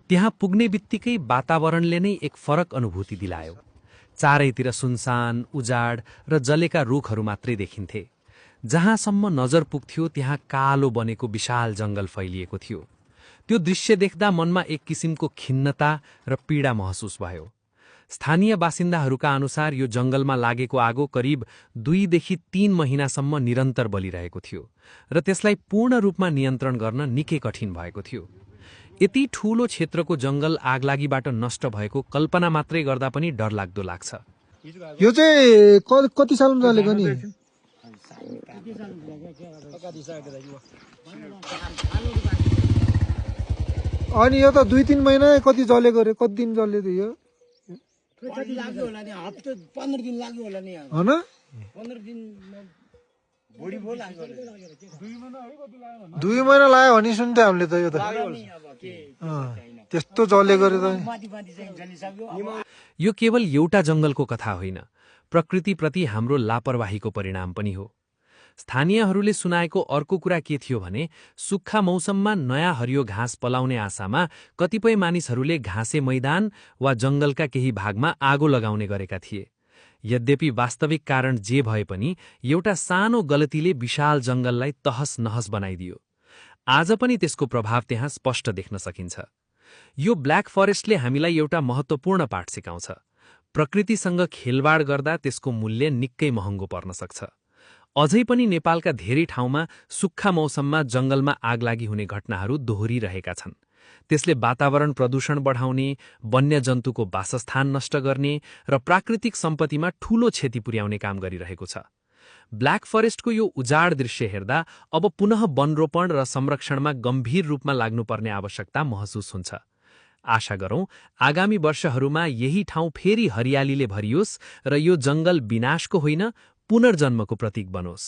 त्यहाँ पुग्ने बित्तिकै वातावरणले नै एक फरक अनुभूति दिलायो। चारैतिर सुनसान, उजाड र जलेका रुखहरू मात्रै देखिन्थे। जहाँसम्म नजर पुग्थ्यो त्यहाँ कालो बनेको विशाल जंगल फैलिएको थियो। त्यो दृश्य देख्दा मनमा एक किसिमको खिन्नता र पीडा महसुस भयो। स्थानीय बासिन्दाहरूका अनुसार यो जंगलमा लागेको आगो करिब 2 देखि 3 महिनासम्म निरन्तर बलिरहेको थियो र त्यसलाई पूर्ण रूपमा नियन्त्रण गर्न निकै कठिन भएको थियो। यति ठूलो क्षेत्रको जंगल आगलागीबाट नष्ट भएको कल्पना मात्रै गर्दा पनि डरलाग्दो लाग्छ। यो चाहिँ कति सालमा जलेको नि? अनि यो त 2-3 महिना कति जलेको रे? कति दिन जल्यो त यो? 15 दिन लाग्यो होला नि। हैन 15 दिन बढी भयो लाग्यो। 2 महिना लाग्यो भनि सुन्थे हामीले त। यो त त्यस्तो जलेको रे त। यो केवल एउटा जंगलको कथा होइन, प्रकृतिप्रति हाम्रो लापरवाहीको परिणाम पनि हो। स्थानीयहरूले सुनाएको अर्को कुरा के थियो भने सुक्खा मौसममा नयाँ हरियो घाँस पलाउने आशामा कतिपय मानिसहरूले घाँसे मैदान वा जंगलका केही भागमा आगो लगाउने गरेका थिए। यद्यपि वास्तविक कारण जे भए पनि एउटा सानो गलतीले विशाल जंगललाई तहस नहस बनाइदियो। आज पनि त्यसको प्रभाव त्यहाँ स्पष्ट देख्न सकिन्छ। यो ब्ल्याक फरेस्टले हामीलाई एउटा महत्त्वपूर्ण पाठ सिकाउँछ। प्रकृतिसँग खेलवाड गर्दा त्यसको मूल्य निकै महँगो पर्न सक्छ। अझै पनि नेपालका धेरै ठाउँमा सुक्खा मौसममा जंगलमा आगलागी हुने घटनाहरू दोहोरिरहेका छन्। त्यसले वातावरण प्रदूषण बढाउने, वन्यजन्तुको वासस्थान नष्ट गर्ने र प्राकृतिक सम्पत्तिमा ठूलो क्षति पुर्याउने काम गरिरहेको छ। ब्ल्याक फरेस्टको यो उजाड दृश्य हेर्दा अब पुनः वनरोपण र संरक्षणमा गम्भीर रूपमा लाग्नुपर्ने आवश्यकता महसुस हुन्छ। आशा गरौं आगामी वर्षहरूमा यही ठाउँ फेरि हरियालीले भरियोस् र यो जंगल विनाशको होइन, पुनर्जन्मको प्रतीक बनोस्।